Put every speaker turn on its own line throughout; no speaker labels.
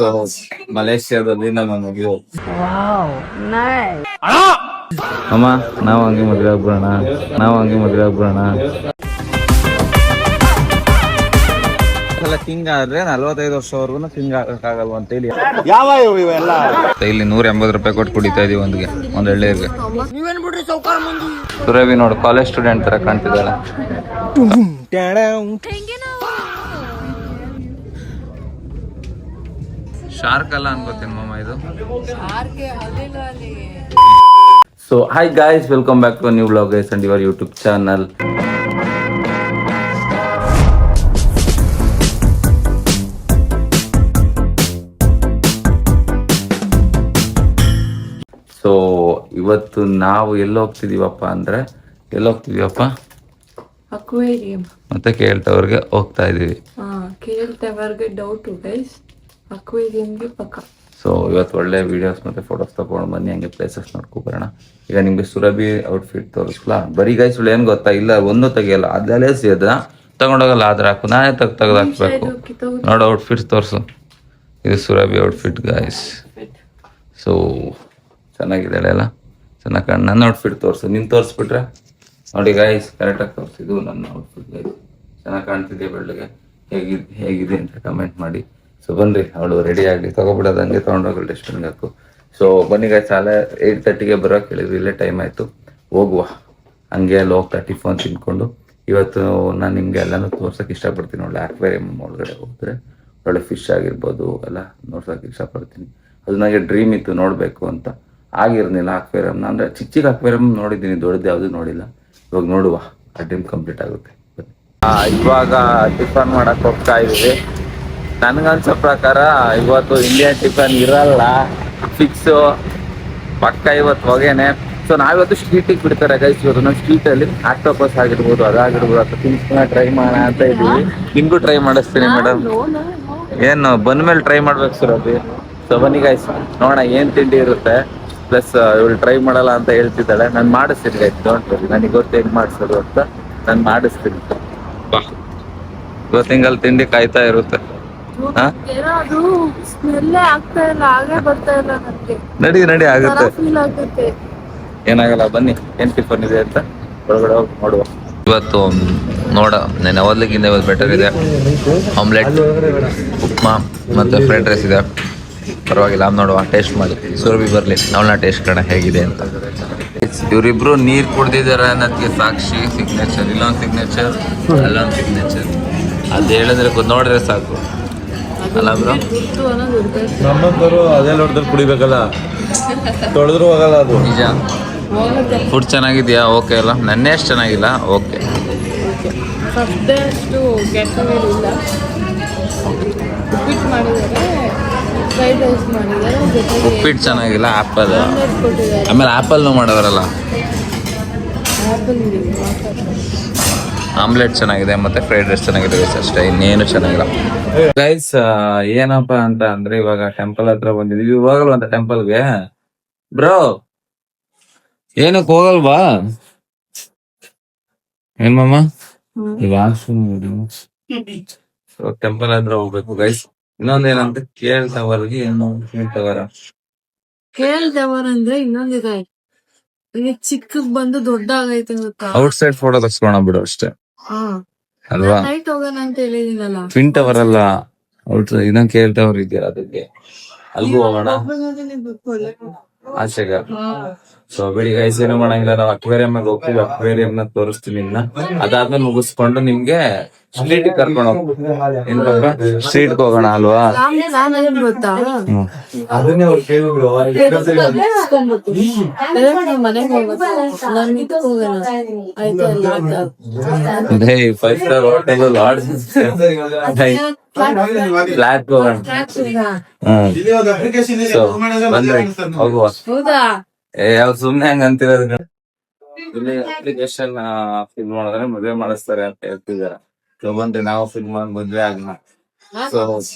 So ಮಲೇಷ್ಯಾದಲ್ಲಿ ನಮ್ಮ ಮದುವೆ. ಅಮ್ಮ ನಾವು ಹಂಗೆ ಮದುವೆ ಆಗ್ಬಿಡೋಣ. ತಿಂಗ್ ಆದ್ರೆ 45 ವರ್ಷವರೆಗೂ ತಿಂಗ್ ಆಗಕ್ಕಾಗಲ್ವ ಅಂತ ಹೇಳಿ ಇಲ್ಲಿ 180 ರೂಪಾಯಿ ಕೊಟ್ಟು ಕುಡಿತಾ ಇದೀವಿ ಒಂದ್ ಎಳ್ಳೆರ್ಗೆ. ಸುರಭಿ ನೋಡು ಕಾಲೇಜ್ ಸ್ಟೂಡೆಂಟ್ ತರ ಕಾಣ್ತಿದ್ದಾಳೆ. ಶಾರ್ಕ್ ಅಲ್ಲ ಅನ್ಕೋತೀನಿ ಮಾಮ ಇದು. So hi guys, welcome back to new vlog guys and your YouTube channel. So ಇವತ್ತು ನಾವು ಎಲ್ಲೋಗ್ತಿದೀವಪ್ಪ
ಅಕ್ವೇರಿಯಂ
ಮತ್ತೆ ಕೇಳ್ತವ್ರಿಗೆ ಹೋಗ್ತಾ ಇದೀವಿ.
ಕೇಳ್ತವ್ರಿಗೆ ಡೌಟ್ ಗೈಸ್, ಅಕ್ವೇರಿಯಂಗೆ ಪಕ್ಕ.
ಸೊ ಇವತ್ತು ಒಳ್ಳೆ ವಿಡಿಯೋಸ್ ಮತ್ತೆ ಫೋಟೋಸ್ ತಗೊಂಡು ಬನ್ನಿ, ಹಂಗೆ ಪ್ಲೇಸಸ್ ನೋಡ್ಕೊಬರೋಣ. ಈಗ ನಿಮ್ಗೆ ಸುರಭಿ ಔಟ್ಫಿಟ್ ತೋರಿಸ್ಲಾ? ಬರೀ ಗೈಸ್ ಏನ್ ಗೊತ್ತಾ, ಇಲ್ಲ ಒಂದು ತೆಗಿಯಲ್ಲ, ಅದ್ರಲ್ಲೇ ಸಿದ ತಗೊಂಡೋಗಲ್ಲ, ಆದ್ರೆ ಹಾಕು ನಾನೇ ತೆಗ್ದು ಹಾಕ್ಬೇಕು. ನೋಡು ಔಟ್ಫಿಟ್ಸ್ ತೋರಿಸು. ಇದು ಸುರಭಿ ಔಟ್ಫಿಟ್ ಗೈಸ್. ಸೊ ಚೆನ್ನಾಗಿದ್ದಾಳೆ ಅಲ್ಲ, ಚೆನ್ನಾಗಿ ಕಾಣ. ನನ್ನ ಔಟ್ಫಿಟ್ ತೋರಿಸು, ನೀನು ತೋರಿಸ್ಬಿಟ್ರೆ ನೋಡಿ ಗೈಸ್, ಕರೆಕ್ಟಾಗಿ ತೋರಿಸಿ. ಇದು ನನ್ನ ಔಟ್ಫಿಟ್ ಗೈಸ್, ಚೆನ್ನಾಗಿ ಕಾಣ್ತಿದೆ. ಬೆಳ್ಳಗೆ ಹೇಗಿದೆ ಅಂತ ಕಮೆಂಟ್ ಮಾಡಿ. ಸೊ ಬನ್ರಿ, ಅವಳು ರೆಡಿ ಆಗಲಿ, ತಗೊಬಿಡೋದು ಹಂಗೆ ತೊಗೊಂಡೋಗಲು ಡಸ್ಟ್ಬಿನ್ಗೆ ಹಾಕು. ಸೊ ಬನ್ನಿ ಗೈಸ್, ಅಲ್ಲೇ 8:30ಗೆ ಬರೋಕೆ ಹೇಳಿದ್ವಿ, ಇಲ್ಲೇ ಟೈಮ್ ಆಯಿತು, ಹೋಗುವ. ಹಂಗೆ ಅಲ್ಲಿ ಹೋಗ್ತಾ ಟಿಫನ್ ತಿನ್ಕೊಂಡು ಇವತ್ತು ನಾನು ನಿಮಗೆ ಎಲ್ಲನೂ ತೋರ್ಸೋಕೆ ಇಷ್ಟಪಡ್ತೀನಿ. ಒಳ್ಳೆ ಅಕ್ವೇರಿಯಂ ಒಳಗಡೆ ಹೋದರೆ ಒಳ್ಳೆ ಫಿಶ್ ಆಗಿರ್ಬೋದು ಎಲ್ಲ ನೋಡ್ಸೋಕೆ ಇಷ್ಟಪಡ್ತೀನಿ. ಅದು ನನಗೆ ಡ್ರೀಮ್ ಇತ್ತು ನೋಡಬೇಕು ಅಂತ, ಆಗಿರ್ಲಿಲ್ಲ ಅಕ್ವೇರಿಯಂನ. ಅಂದರೆ ಚಿಕ್ಕ ಅಕ್ವೇರಿಯಂ ನೋಡಿದ್ದೀನಿ, ದೊಡ್ಡದು ಯಾವುದು ನೋಡಿಲ್ಲ. ಇವಾಗ ನೋಡುವ, ಆ ಡ್ರೀಮ್ ಕಂಪ್ಲೀಟ್ ಆಗುತ್ತೆ. ಇವಾಗ ಟಿಫನ್ ಮಾಡಕ್ಕೆ ಹೋಗ್ತಾ ಇದ್ದೀವಿ. ನನಗನ್ಸೋ ಪ್ರಕಾರ ಇವತ್ತು ಇಂಡಿಯನ್ ಟಿಫನ್ ಇರಲ್ಲ, ಫಿಕ್ಸು ಪಕ್ಕ ಇವತ್ತು ಹೊಗೆನೆ. ಸೊ ನಾವಿವತ್ತು ಸ್ಟ್ರೀಟಿಗೆ ಬಿಡ್ತಾರೆ ಗೈಸ್. ಇವತ್ತು ನಮ್ಮ ಸ್ಟ್ರೀಟಲ್ಲಿ ಆಕ್ಟೋಪಸ್ ಆಗಿರ್ಬೋದು, ಅದಾಗಿರ್ಬೋದು, ಅಥವಾ ಥಿಂಗ್ಸ್ನ ಟ್ರೈ ಮಾಡೋಣ ಅಂತ ಇದ್ದೀವಿ. ನಿಮಗೂ ಟ್ರೈ ಮಾಡಿಸ್ತೀನಿ ಮೇಡಮ್. ಏನು ಬಂದ ಮೇಲೆ ಟ್ರೈ ಮಾಡ್ಬೇಕು ಸುರಭಿ. ಸೊ ಬನ್ನಿ ಗೈಸ್, ನೋಡೋಣ ಏನು ತಿಂಡಿ ಇರುತ್ತೆ. ಪ್ಲಸ್ ಇವಳು ಟ್ರೈ ಮಾಡಲ್ಲ ಅಂತ ಹೇಳ್ತಿದ್ದಾಳೆ, ನಾನು ಮಾಡಿಸ್ತೀನಿ ಗೈಸ್, ಡೋಂಟ್ ವರಿ. ನನಗೆ ಗೊತ್ತು ಹೆಂಗೆ ಮಾಡಿಸೋದು ಅಂತ, ನಾನು ಮಾಡಿಸ್ತೀನಿ. ಬಾ, ಇವತ್ತಿಂಗಲ್ ತಿಂಡಿ ಕಾಯ್ತಾ ಇರುತ್ತೆ. ನಡಿ ಆಗುತ್ತೆ, ಏನಾಗಲ್ಲ. ಬನ್ನಿ, ಏನ್ ಟಿಫನ್ ಇದೆ ಅಂತ ಒಳಗಡೆ ಹೋಗಿ ನೋಡುವ. ಇವತ್ತು ನೋಡ ನಾನು ಓದ್ಲಿಕ್ಕಿಂತ ಇವತ್ತು ಬೆಟರ್ ಇದೆ. ಆಮ್ಲೆಟ್, ಉಪ್ಮಾ ಮತ್ತೆ ಫ್ರೈಡ್ ರೈಸ್ ಇದೆ, ಪರವಾಗಿಲ್ಲ. ನೋಡುವ, ಟೇಸ್ಟ್ ಮಾಡಿ. ಸುರಭಿ ಬರಲಿ, ಅವಳನ್ನ ಟೇಸ್ಟ್ ಮಾಡೋಣ ಹೇಗಿದೆ ಅಂತ. ಇವರಿಬ್ರು ನೀರು ಕುಡ್ದಿದ್ದಾರೆ ಅನ್ನೋದಕ್ಕೆ ಸಾಕ್ಷಿ ಸಿಗ್ನೇಚರ್. ಇಲ್ಲೊಂದು ಸಿಗ್ನೇಚರ್, ಅಲ್ಲೊಂದು ಸಿಗ್ನೇಚರ್. ಅದು ಹೇಳಿದ್ರೆ ನೋಡಿದ್ರೆ ಸಾಕು ಅಲ್ಲ ಬ್ರೋ?
ನಮ್ಮಂತರು ಅದೇ ನೋಡಿದ್ರೆ ಕುಡಿಬೇಕಲ್ಲ, ತೊಳೆದ್ರು ಹೋಗಲ್ಲ ಅದು.
ನಿಜ. ಫುಡ್ ಚೆನ್ನಾಗಿದೆಯಾ? ಓಕೆ ಅಲ್ಲ? ನನ್ನೇ ಅಷ್ಟು ಚೆನ್ನಾಗಿಲ್ಲ, ಓಕೆ. ಉಪ್ಪಿಟ್ಟು ಚೆನ್ನಾಗಿಲ್ಲ, ಆ್ಯಪಲ್. ಆಮೇಲೆ ಆ್ಯಪಲ್ನು ಮಾಡೋರಲ್ಲ. ಆಮ್ಲೆಟ್ ಚೆನ್ನಾಗಿದೆ, ಮತ್ತೆ ಫ್ರೈಡ್ ರೈಸ್ ಚೆನ್ನಾಗಿದೆ ಅಷ್ಟೇ, ಇನ್ನೇನು ಚೆನ್ನಾಗಿಲ್ಲ ಗೈಸ್. ಏನಪ್ಪಾ ಅಂತ ಅಂದ್ರೆ ಇವಾಗ ಟೆಂಪಲ್ ಹತ್ರ ಬಂದಿದೀವಿ. ಹೋಗಲ್ವಂತ ಟೆಂಪಲ್ಗೆ ಬ್ರೋ? ಏನಕ್ಕೆ ಹೋಗಲ್ವಾ? ಏನ್ ಮಾಮ? ಟೆಂಪಲ್ ಹತ್ರ ಹೋಗ್ಬೇಕು ಗೈಸ್. ಇನ್ನೊಂದೇನಂತ ಕೇಳ್ತವರ್ಗೆ ಏನು
ಕೇಳ್ದವರ ಅಂದ್ರೆ ಇನ್ನೊಂದಿದೆ, ಚಿಕ್ಕಕ್ ಬಂದು ದೊಡ್ಡ ಆಗೈತೆ ಗೊತ್ತಾ?
ಔಟ್ ಸೈಡ್ ಫೋಟೋ ತಗ್ಸ್ಕೊಳ ಬಿಡು ಅಷ್ಟೇ ಅಲ್ವಾ?
ನೈಟ್ ಹೋಗೋಣ ಅಂತ ಹೇಳಿದೀನಲ್ಲ.
ಟ್ವಿನ್ ಟವರ್ ಅಲ್ಲ, ಔಟ್ ಇನ್ನೊಂದು ಕೇರ್ ಟವರ್ ಇದೆಯಲ್ಲ, ಅದಕ್ಕೆ ಅಲ್ಗೂ ಹೋಗೋಣ ಆಚೆಗ. ಸೊ ಬೆಳಿಗ್ಗೆ ಗೈಸ್, ಏನು ಮಾಡಂಗಿಲ್ಲ, ನಾವು ಅಕ್ವೇರಿಯಂ ಹೋಗ್ತೀವಿ. ಅಕ್ವೇರಿಯಂ ನ ತೋರಿಸ್ತೀನಿ ಇನ್ನ. ಅದಾದ್ಮೇಲೆ ಮುಗಿಸ್ಕೊಂಡು ನಿಮ್ಗೆ ಸ್ಟ್ರೀಟ್ ಕರ್ಕೊಂಡು ಹೋಗ್ತೀವಿ. ಸ್ಟ್ರೀಟ್ ಹೋಗೋಣ ಅಲ್ವಾ?
ಗೊತ್ತಾ,
ಅದನ್ನೇ ಅವ್ರು ಕೇಳಿದ್ರು.
Five star hotel lodge flat ಹೋಗೋಣ. ಹೋಗುವ. ಯಾವ ಸುಮ್ನೆ ಹಂಗ ಅಂತಿರೋದು. ಇಲ್ಲಿ ಅಪ್ಲಿಕೇಶನ್ ಫಿಲ್ ಮಾಡಿದ್ರೆ ಮದ್ವೆ ಮಾಡಿಸ್ತಾರೆ ಅಂತ ಹೇಳ್ತಿದಾರೆ. ಸೊ ಬಂದ್ರೆ ನಾವು ಫಿಲ್ ಮಾಡಿ ಮದ್ವೆ ಆಗೋಣ. ಸೊ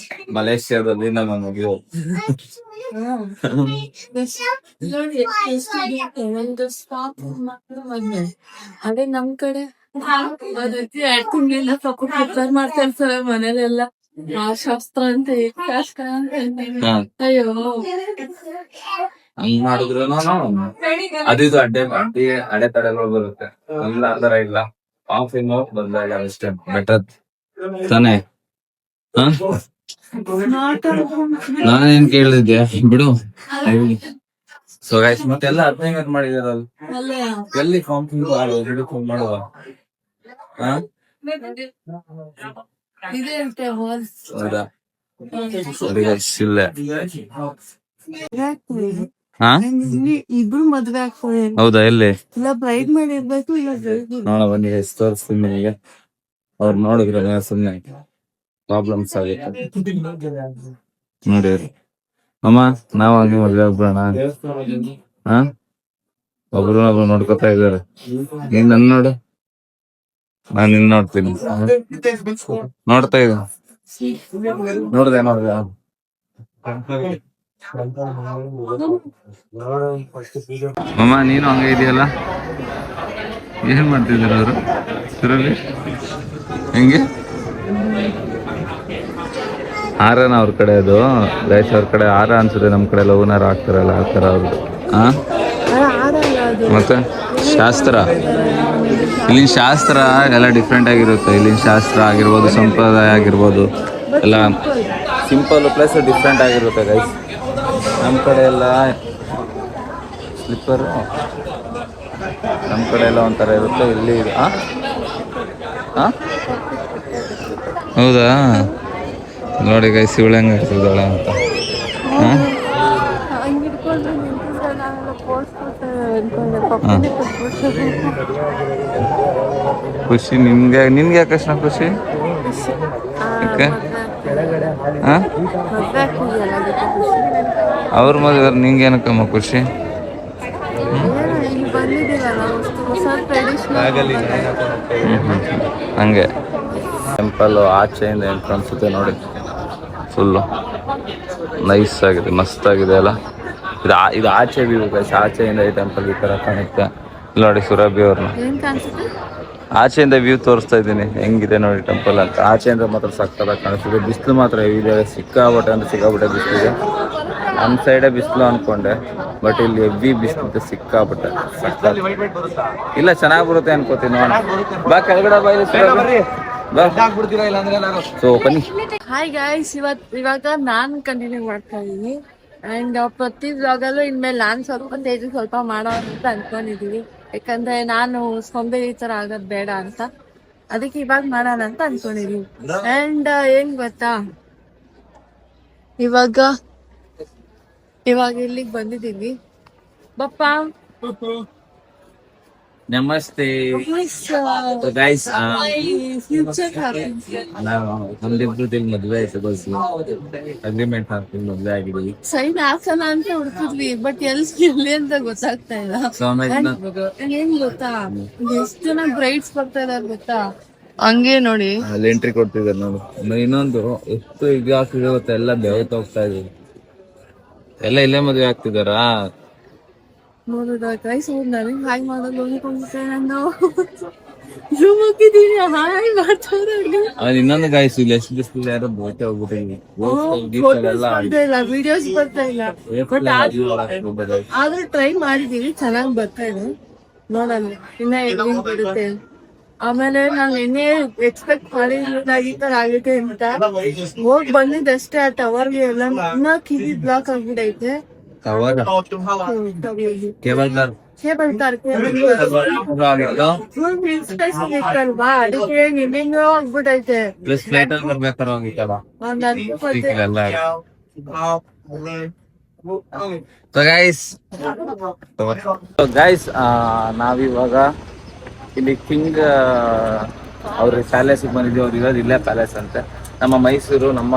ಮಲೇಷ್ಯಾದಲ್ಲಿ ನಮ್ಮ ಮದುವೆ.
ಅದೇ ನಮ್ ಕಡೆ ಪ್ರಿಪೇರ್ ಮಾಡ್ತಾ ಇರ್ತಾರೆ ಮನೇಲೆಲ್ಲ. ಆ ಶಾಸ್ತ್ರ ಅಂತ ಈ ಶಾಸ್ತ್ರ ಅಂತ
ಹಾ
ಅಯ್ಯೋ
ಹಂಗ್ ಮಾಡಿದ್ರು ಅದು ಇದು ಅಡೆತಡೆಗಳು ಬರುತ್ತೆ. ಇಲ್ಲ ಆತರ ಇಲ್ಲ, ಆಫ್ ಇನ್ ಆಫ್ ಬಂದಾಗ ಅಷ್ಟೇ ಬೆಟರ್ ತಾನೇ. ಹ ನಾನೇನ್ ಕೇಳಿದ್ದೆ ಬಿಡು. ಸೊ ಗೈಸ್ ಮತ್ತೆಲ್ಲ 15 ಮಾಡಿದಾರಲ್ಲ,
ಅಲ್ಲೇ
ಎಲ್ಲಿ ಕಾಂಪಿಟೇಟಿವ್ ಮಾಡುವ. ಹಾ
ಇದೆ ಅಂತೆ ಹೊಲ್ಸ್
ಹೌದಾ, ಸರಿ guys, ಇಲ್ಲೇ ಹಾ
ಇಬ್ರು ಮದ್ವೆ ಆಗ್ತಾರೆ.
ಹೌದಾ, ಎಲ್ಲಿ
ಇಲ್ಲ ಬ್ರೈಡ್ ಮೇಡ್ ಇರ್ಬೇಕು, ಇಲ್ಲ ಜಲ್ದಿ
ನೋಡ ಬನ್ನಿ guys, ತೋರಿಸ್ತೀನಿ ನಿಮಗೆ. ಅವ್ರು ನೋಡಿದ್ರೆ ಸುಮ್ಮನೆ ಪ್ರಾಬ್ಲಮ್ಸ್ ಆಗುತ್ತೆ ನೋಡಿ. ಅಮ್ಮ ನಾವ್ ಹಂಗೆ ಮದ್ವೆ ಆಗ್ಬಿಡೋಣ. ಹಾ ಒಬ್ರು ನೋಡ್ಕೊತಾ ಇದಾರೆ. ನೀನ್ ನನ್ ನೋಡು, ನಾನ್ ನಿನ್ ನೋಡ್ತೀನಿ. ನೋಡ್ತಾ ಇದ್ದ ನೋಡ್ದೆ ಅಮ್ಮ, ನೀನು ಹಂಗೆ ಇದೆಯಲ್ಲ. ಏನ್ ಮಾಡ್ತಿದಾರ ಅವರು ಸುರಭಿ? ಹೆಂಗೆ ಹಾರನ ಅವ್ರ ಕಡೆ, ಅದು ಗೈಸ್ ಅವ್ರ ಕಡೆ ಹಾರ ಅನ್ಸುತ್ತೆ, ನಮ್ ಕಡೆ ಲವ್ನಾರ ಹಾಕ್ತಾರಲ್ಲ ಆ ತರ ಅವ್ರದ್ದು. ಹಾ ಮತ್ತೆ ಶಾಸ್ತ್ರ, ಇಲ್ಲಿನ ಶಾಸ್ತ್ರ ಎಲ್ಲ ಡಿಫ್ರೆಂಟ್ ಆಗಿರುತ್ತೆ. ಇಲ್ಲಿನ ಶಾಸ್ತ್ರ ಆಗಿರ್ಬೋದು, ಸಂಪ್ರದಾಯ ಆಗಿರ್ಬೋದು, ಎಲ್ಲ ಸಿಂಪಲ್ ಪ್ಲಸ್ ಡಿಫ್ರೆಂಟ್ ಆಗಿರುತ್ತೆ ಗೈಸ್. ನಮ್ಮ ಕಡೆ ಎಲ್ಲ ಸ್ಲಿಪ್ಪರು, ನಮ್ಮ ಕಡೆ ಎಲ್ಲ ಒಂಥರ ಇರುತ್ತೆ. ಇಲ್ಲಿ ಹೌದಾ, ನೋಡಿ ಗೈಸ್ ಇವಳು ಹೆಂಗೆ ಆಗ್ತಿದ್ದಾಳೆ ಅಂತ. ಖುಷಿ ನಿನ್ಗೆ ಯಾಕಷ್ಟ ಖುಷಿ? ಅವ್ರ ಮದುವೆ ನಿಂಗೆ ಏನಕ್ಕಮ್ಮ ಖುಷಿ? ಹಂಗೆ ಟೆಂಪಲ್ ಆಚೆಯಿಂದ ಏನು ಕಾಣಿಸುತ್ತೆ ನೋಡಿ, ಫುಲ್ಲು ನೈಸ್ ಆಗಿದೆ, ಮಸ್ತ್ ಆಗಿದೆ ಅಲ್ಲ. ಇದು ಆಚೆ ವ್ಯೂ ಗೈಸ್, ಆಚೆಯಿಂದ ಈ ಟೆಂಪಲ್ ಈ ತರ ಕಾಣುತ್ತೆ. ನೋಡಿ ಸುರಭಿ ಅವ್ರನ್ನ ಆಚೆಯಿಂದ ವ್ಯೂ ತೋರಿಸ್ತಾ ಇದ್ದೀನಿ, ಹೆಂಗಿದೆ ನೋಡಿ ಟೆಂಪಲ್ ಅಂತ. ಆಚೆಯಿಂದ ಮಾತ್ರ ಸಕ್ಕತ್ತಾಗಿ ಕಾಣಿಸ್ತಿದೆ. ಬಿಸಿಲು ಮಾತ್ರ ಇದೆ, ಸಿಕ್ಕಾಬಟ್ಟೆ ಅಂದ್ರೆ ಸಿಕ್ಕಾಬಟ್ಟೆ ಬಿಸಿಲಿದೆ. ನಮ್ಮ ಸೈಡೇ ಬಿಸಿಲು ಅನ್ಕೊಂಡೆ, ಬಟ್ ಇಲ್ಲಿ ಹೆವಿ ಬಿಸಿಲಿದೆ, ಸಿಕ್ಕಾಬಟ್ಟೆ ಇಲ್ಲ. ಚೆನ್ನಾಗಿ ಬರುತ್ತೆ ಅನ್ಕೋತೀನಿ. ನೋಡೋಣ ಬಾ, ಕೆಳಗಡೆ ಬಾ, ಸೊ ಬನ್ನಿ.
ಹಾಯ್ ಗೈಸ್, ಇವಾಗ ನಾನು ಕಂಟಿನ್ಯೂ ಮಾಡ್ತಾ ಇದೀನಿ. ಅಂಡ್ ಪ್ರತಿ ವ್ಲಾಗಲ್ಲೂ ಇನ್ಮೇಲೆ ನಾನು ಸ್ವಲ್ಪ ಮಾಡೋ ಅಂತ ಅನ್ಕೊಂಡಿದೀವಿ. ಯಾಕಂದ್ರೆ ನಾನು ಸೊಂಬೇರಿ ತರ ಆಗೋದ್ ಬೇಡ ಅಂತ, ಅದಕ್ಕೆ ಇವಾಗ ಮಾಡೋಣ ಅಂತ ಅನ್ಕೊಂಡಿದೀವಿ. ಅಂಡ್ ಏನ್ ಗೊತ್ತಾ, ಇವಾಗ ಇಲ್ಲಿಗೆ ಬಂದಿದೀವಿ. ಬಪ್ಪ
ನಮಸ್ತೆ ಗೈಸ್. ನಮ್ದಿಬ್ರು ಮದ್ವೆ ಆಯ್ತು, ಅಗ್ರಿಮೆಂಟ್ ಹಾಕ್ತೀನಿ, ಮದ್ವೆ ಆಗಿದ್ದೀವಿ.
ಸೈನ್ ಹಾಕ್ಸೋಣ ಅಂತ ಹುಡುಕಿದ್ವಿ, ಬಟ್ ಎಲ್ಲಿ ಅಂತ ಗೊತ್ತಾಗ್ತಾ ಇಲ್ಲ. ಏನ್ ಗೊತ್ತಾ, ಎಷ್ಟು ಜನ ಬ್ರೈಡ್ಸ್ ಬರ್ತಾ ಇದಾರೆ ಗೊತ್ತಾ, ಹಂಗೆ ನೋಡಿ
ಅಲ್ಲಿ ಎಂಟ್ರಿ ಕೊಡ್ತಿದ್ದಾರೆ ನೋಡಿ. ಇನ್ನೊಂದು ಎಷ್ಟು ಈಗ ಆಗ್ತಿದೆ ಗೊತ್ತಾ, ಎಲ್ಲ ಬೆವತ್ ಹೋಗ್ತಾ ಇದೀವಿ, ಎಲ್ಲ ಇಲ್ಲೇ ಮದ್ವೆ ಆಗ್ತಿದಾರಾ.
ನೋಡೋದ ಗೈಸ್, ನನಗೆ ಹಾಯ್ ಮಾಡೋದು ಅನ್ಕೊಂಡ್ಬಿಟ್ಟೆ ನಾನು. ಜೂಮ್ ಹಾಕಿದೀನಿ, ಹಾಯ್ ಮಾಡ್ತಾರೆ.
ಇನ್ನೊಂದು ಗಾಯ್ಸ್, ಇಲ್ಲಿ ಎಷ್ಟು ದಿವಸ ಯಾರೋ ಬೋಟೆ ಹೋಗ್ಬಿಟ್ಟಿದ್ವಿ,
ವಿಡಿಯೋಸ್ ಬರ್ತಾ ಇಲ್ಲ. ಬಟ್ ಆದ್ರೆ ಟ್ರೈ ಮಾಡಿದೀವಿ, ಚೆನ್ನಾಗಿ ಬರ್ತಾ ಇದೆ. ನೋಡೋಣ ಇನ್ನ ಹೆಂಗ್ ಬಿಡುತ್ತೆ. ಆಮೇಲೆ ನಾನು ಎಣ್ಣೆ ಎಕ್ಸ್ಪೆಕ್ಟ್ ಮಾಡಿದಾಗಿತ್ತು ಆಗುತ್ತೆ ಅಂತ ಹೋಗ್ ಬಂದಿದ್ದಷ್ಟೇ. ಆ ಟವರ್ಗೆ ಎಲ್ಲ ಇನ್ನ ಕಿವಿ ಬ್ಲಾಕ್ ಆಗ್ಬಿಟ್ಟೈತೆ. ಕೇಬಲ್ ಕಾರ್ ಇತ್ತಲ್ವಾ, ಅದಕ್ಕೆ ನಿನ್ನೆ ಹೋಗ್ಬಿಟ್ಟೈತೆ.
ಗೈಸ್ ನಾವಿವಾಗ ಇಲ್ಲಿ ಕಿಂಗ್ ಅವ್ರ ಪ್ಯಾಲೇಸ್ಗೆ ಬಂದಿದ್ದೀವಿ. ಅವ್ರು ಇರೋದು ಇಲ್ಲೇ ಪ್ಯಾಲೇಸ್ ಅಂತೆ. ನಮ್ಮ ಮೈಸೂರು ನಮ್ಮ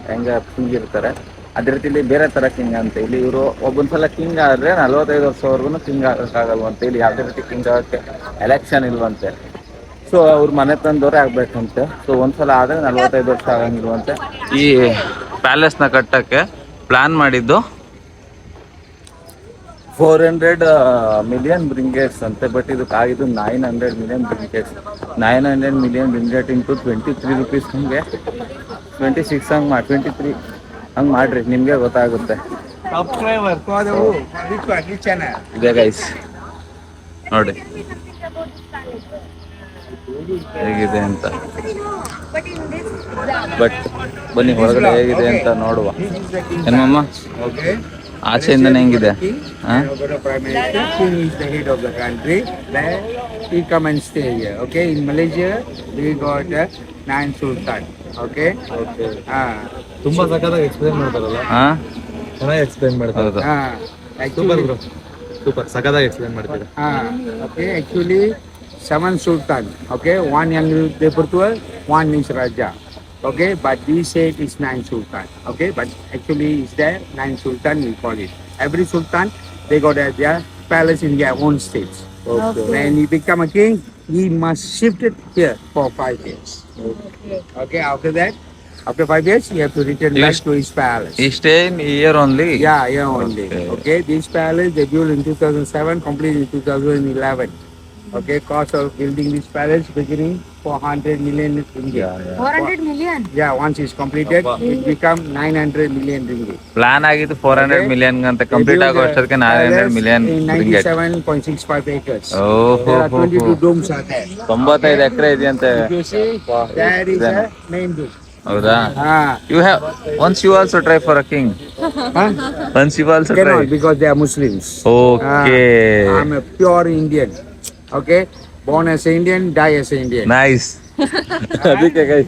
ಹೆಂಗ ಕಿಂಗ್ ಇರ್ತಾರೆ, ಅದೇ ರೀತಿ ಇಲ್ಲಿ ಬೇರೆ ತರ ಕಿಂಗ್ ಅಂತ. ಇಲ್ಲಿ ಇವರು ಒಬ್ಬೊಂದ್ಸಲ ಕಿಂಗ್ ಆದ್ರೆ 45 ವರ್ಷವರೆಗೂ ಕಿಂಗ್ ಆಗಕ್ಕಾಗಲ್ವಂತೆ. ಇಲ್ಲಿ ಯಾವುದೇ ರೀತಿ ಕಿಂಗ್ ಆಗಕ್ಕೆ ಎಲೆಕ್ಷನ್ ಇಲ್ವಂತೆ. ಸೊ ಅವ್ರ ಮನೆ ತಂದವರೇ ಆಗ್ಬೇಕಂತೆ. ಸೊ ಒಂದ್ಸಲ ಆದ್ರೆ 45 ವರ್ಷ ಆಗಂಗಿಲ್ವಂತೆ. ಈ ಪ್ಯಾಲೇಸ್ನ ಕಟ್ಟಕ್ಕೆ ಪ್ಲಾನ್ ಮಾಡಿದ್ದು 400 ಮಿಲಿಯನ್ ರಿಂಗೇಟ್ಸ್ ಅಂತೆ. ಬಟ್ ಇದಕ್ಕೆ ಆಗಿದ್ದು 900 million ರಿಂಗೇಟ್ಸ್. 900 million ringgit into 23 rupees ಹಂಗೆ 26 ಹಂಗೆ ಮಾಡಿ 23 ಹಂಗೆ ಮಾಡ್ರಿ, ನಿಮಗೆ ಗೊತ್ತಾಗುತ್ತೆ.
ಸಬ್ಸ್ಕ್ರೈಬರ್
ಇದೆ ಗೈಸ್ ನೋಡಿ ಹೇಗಿದೆ ಅಂತ. ಬಟ್ ಬನ್ನಿ ಹೊರಗಡೆ ಹೇಗಿದೆ ಅಂತ ನೋಡುವ. ಏನಮ್ಮ ಆಚೆಯಿಂದನೇ ಹೆಂಗಿದೆ?
Prime Minister, King is the head of the country. Then he come and stay here. Okay, in Malaysia we got Nine Sultan. Okay.
Okay.
Ah.
ತುಂಬಾ ಸಖತ್ತಾಗಿ ಎಕ್ಸ್ಪ್ಲೈನ್ ಮಾಡ್ತಾರಲ್ಲ,
ಹಾಂ
ಚೆನ್ನಾಗಿ ಎಕ್ಸ್ಪ್ಲೈನ್ ಮಾಡ್ತಾರೆ.
ಹೌದು.
Ah.
Super
Actually.
Bro, super ಸಖತ್ತಾಗಿ explain ಮಾಡ್ತೀರಾ.
Ah. Okay. Actually, seven Sultan. Okay. One yang Depertua, one is Raja. Okay. But we say it is Nine Sultan. Okay. But actually, is there Nine Sultan? We call it. Every Sultan they got their palace in their own states.
Okay.
When he become a king, he must shift it here for 5 years. Okay, after that, after 5 years, he have to return back to his palace.
ಈ stay in year only.
Yeah, yeah, only.
Okay.
Okay, this palace they built in 2007, completed in 2011. Okay, cost of building this palace beginning 400 million ringgit.
Yeah, yeah.
400 million.
Yeah, once it's completed,
Abba.
it become 900 million ringgit.
Plan ಆಗಿದ್ದು 400
Okay.
Million ಅಂತ
They
complete
built
ಆಗೋ
the
ಅಷ್ಟೊತ್ತಿಗೆ 900
palace
million
in
ringgit.
97.65 acres.
ಓಹೋ
There are 22 domes are there.
95 ಎಕರೆ ಇದೆಯಂತೆ.
If you see, there is
Then-
a main dome.
ಹೌದಾ?
Ah.
You have once you also try for a king.
Huh?
Once you also try.
Cannot because they are Muslims.
Okay
I'm a pure Indian. Okay, born as an Indian, die as an Indian.
Nice. ಅದಕ್ಕೆ guys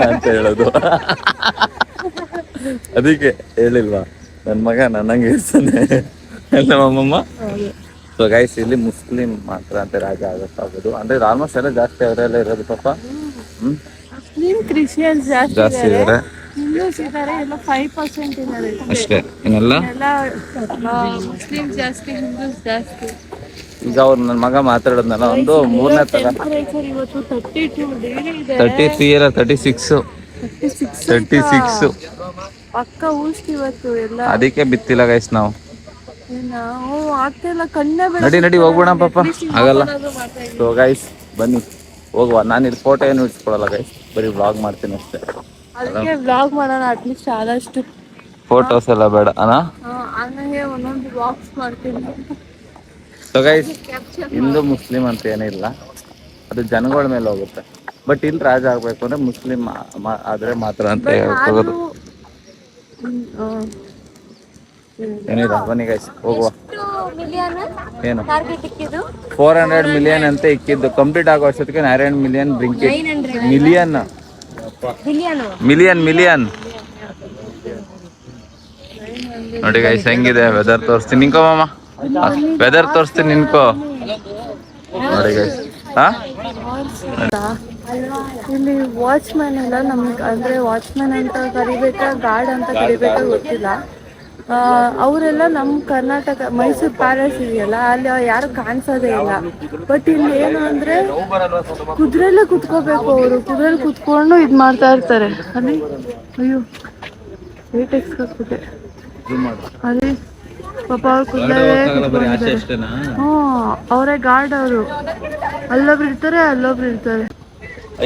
ಅಂತ ಹೇಳೋದು. ಅದಕ್ಕೆ ಹೇಳಿಲ್ವಾ ನನ್ನ ಮಗ ನನ್ನಂಗೆ ಇರ್ತಾನೆ ಎಲ್ಲ ಅಮ್ಮಮ್ಮ. ಸೊ ಗೈಸ್ ಇಲ್ಲಿ ಮುಸ್ಲಿಂ ಮಾತ್ರ ಅಂತ ರಾಜ ಆಗೋದು ಅಂದ್ರೆ ಆಲ್ಮೋಸ್ಟ್ ಎಲ್ಲ ಜಾಸ್ತಿ ಅವರೆಲ್ಲ ಇರೋದು ಪಾಪ.
ಮುಸ್ಲಿಂ ಕ್ರಿಶ್ಚಿಯನ್ಸ್
ಜಾಸ್ತಿ
ಜಾಸ್ತಿ
ಇದಾರೆ
ಇದ್ದಾರೆ, ಹಿಂದೂಸ್ ಇದ್ದಾರೆ, ಎಲ್ಲ 5% ಇದ್ದಾರೆ
ಅಷ್ಟೇ. ಇನ್ನೆಲ್ಲ
ಎಲ್ಲ ಮುಸ್ಲಿಂ ಜಾಸ್ತಿ, ಹಿಂದೂಸ್ ಜಾಸ್ತಿ.
ಈಗ ಅವ್ರು ನನ್ನ ಮಗ ಮಾತಾಡೋದ್ನಲ್ಲ ಒಂದು ಮೂರನೇ ತರ
ಟೆಂಪರೇಚರ್ ಇವತ್ತು 32 ಡಿಗ್ರಿ ಇದೆ.
33 ಇಲ್ಲ 36 36
ಪಕ್ಕ ಊಷ್ಟಿ ಇವತ್ತು ಎಲ್ಲ.
ಅದಕ್ಕೆ ಬಿತ್ತಿಲ್ಲ ಗೈಸ್ ನಾವು.
ನಾವು ಆಗ್ತಿಲ್ಲ, ಕಣ್ಣೇ ಬಿಡ.
ನಡಿ ಹೋಗ್ಬಿಡ ಪಾಪ, ಆಗಲ್ಲ. ಸೊ ಗೈಸ್ ಬನ್ನಿ ಹೋಗುವ. ನಾನು ಇಲ್ಲಿ ಫೋಟೋ ಏನು ಇಟ್ಕೊಳಲ್ಲ ಗೈಸ್, ಬರೀ ವ್ಲಾಗ್ ಮಾಡ್ತೀನಿ ಅಷ್ಟೇ.
ಅದಕ್ಕೆ ವ್ಲಾಗ್ ಮಾಡೋಣ ಅಟ್ಲೀಸ್ಟ್ ಆದಷ್ಟು.
ಫೋಟೋಸ್ ಎಲ್ಲ ಬೇಡ ಅಣ್ಣ.
ಹಂಗೆ ಒಂದೊಂದು ವ್ಲಾಗ್ಸ್ ಮಾಡ್ತೀನಿ.
ಸೊ ಗೈಸ್ ಹಿಂದೂ ಮುಸ್ಲಿಂ ಅಂತ ಏನಿಲ್ಲ, ಅದು ಜನಗಳ ಮೇಲೆ ಹೋಗುತ್ತೆ. ಬಟ್ ಇಲ್ಲಿ ರಾಜ ಆಗ್ಬೇಕು ಅಂದ್ರೆ ಮುಸ್ಲಿಂ ಆದ್ರೆ ಮಾತ್ರ ಅಂತ ಹೋಗೋದು. ಏನಿಲ್ಲ ಬನ್ನಿ ಗೈಸ್ ಹೋಗುವ. ಏನು 400 ಮಿಲಿಯನ್ ಅಂತ ಇಕ್ಕಿದ್ದು, ಕಂಪ್ಲೀಟ್ ಆಗೋ ಅಷ್ಟೊತ್ತಿಗೆ 900 ಮಿಲಿಯನ್ ಮಿಲಿಯನ್ ಮಿಲಿಯನ್. ನೋಡಿ ಗೈಸ್ ಹೆಂಗಿದೆ ವೆದರ್ ತೋರಿಸ್ತೀನಿ. ನಿಂಕೋ ಮಾಮ, ವೆದರ್ ತೋರಿಸ್ತೀನಿ ನಿನ್ಕೋ. ನೋಡಿ ಗೈಸ್ ಹಾ
ಇಲ್ಲಿ ವಾಚ್ಮ್ಯಾನ್ ಎಲ್ಲ ನಮ್ಗೆ ಅಂದ್ರೆ ವಾಚ್ಮ್ಯಾನ್ ಅಂತ ಕರಿಬೇಕಾ ಗಾರ್ಡ್ ಅಂತ ಕರಿಬೇಕಾ ಗೊತ್ತಿಲ್ಲ. ಅವರೆಲ್ಲ ನಮ್ಮ ಕರ್ನಾಟಕ ಮೈಸೂರು ಪ್ಯಾಲೇಸ್ ಇದೆಯಲ್ಲ ಅಲ್ಲಿ ಯಾರು ಕಾಣಿಸೋದೇ ಇಲ್ಲ. ಬಟ್ ಇಲ್ಲಿ ಏನು ಅಂದ್ರೆ ಕುದುರೆಲ್ಲೇ ಕುತ್ಕೋಬೇಕು, ಅವರು ಕುದುರೆಲಿ ಕುತ್ಕೊಂಡು ಇದು ಮಾಡ್ತಾ ಇರ್ತಾರೆ. ಅಲ್ಲಿ ಅಯ್ಯೋ ವೇಟ್ ಎಕ್ಸ್ಕೊಟ್ಬಿಟ್ಟೆ ಅಲ್ಲಿ ಪಾಪ ಅವ್ರು ಕುದುರೆ. ಹ್ಞೂ ಅವರೇ ಗಾರ್ಡ್ ಅವರು. ಅಲ್ಲೊಬ್ರು ಇರ್ತಾರೆ, ಅಲ್ಲೊಬ್ರು ಇರ್ತಾರೆ.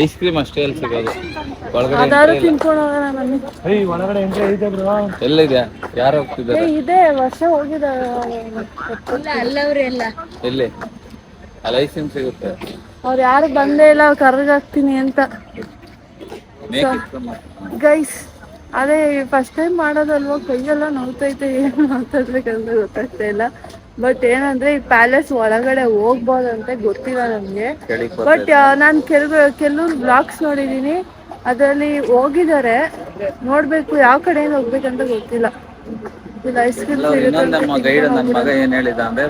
ಐಸ್ ಕ್ರೀಮ್ ಅಷ್ಟೇ ಅಲ್ಲಿ ಸಿಗೋದು,
ಅದಾದ್ರು ತಿನ್ಕೊಂಡು ಹೋಗೋಣ ಬನ್ನಿ.
ಎಲ್ಲಿದೆ? ಯಾರು ಹೋಗ್ತಿದ್ದಾರೆ?
ಇದೆ ವರ್ಷ ಹೋಗಿದ್ದಾರೆ ಅಲ್ಲವ್ರೆಲ್ಲ.
ಎಲ್ಲಿ ಅಲ್ಲಿ ಐಸ್ ಕ್ರೀಮ್ ಸಿಗುತ್ತೆ?
ಅವ್ರು ಯಾರು ಬಂದೇ ಇಲ್ಲ, ಕರ್ಗಾಗ್ತೀನಿ ಅಂತ. ಗೈಸ್ ಅದೇ ಫಸ್ಟ್ ಟೈಮ್ ಮಾಡೋದಲ್ವ, ಕೈಯೆಲ್ಲ ನೋವ್ತೈತೆ, ಏನು ಮಾತಾಡ್ಬೇಕಂತ ಗೊತ್ತಾಗ್ತಾ ಇಲ್ಲ. ಬಟ್ ಏನಂದ್ರೆ ಈ ಪ್ಯಾಲೇಸ್ ಒಳಗಡೆ ಹೋಗ್ಬೋದಂತೆ ಗೊತ್ತಿಲ್ಲ ನಮ್ಗೆ. ಬಟ್ ನಾನು ಕೆಲವ್ರು ಬ್ಲಾಗ್ಸ್ ನೋಡಿದೀನಿ, ಅದರಲ್ಲಿ ಹೋಗಿದ್ದಾರೆ. ನೋಡ್ಬೇಕು ಯಾವ ಕಡೆಯಿಂದ ಹೋಗ್ಬೇಕಂತ ಗೊತ್ತಿಲ್ಲ. ಇಲ್ಲಿ ಐಸ್ ಕ್ರೀಮ್
ನಮ್ಮ ಗೈಡ್ ನನ್ನ ಮಗ ಏನ್ ಹೇಳಿದ ಅಂದ್ರೆ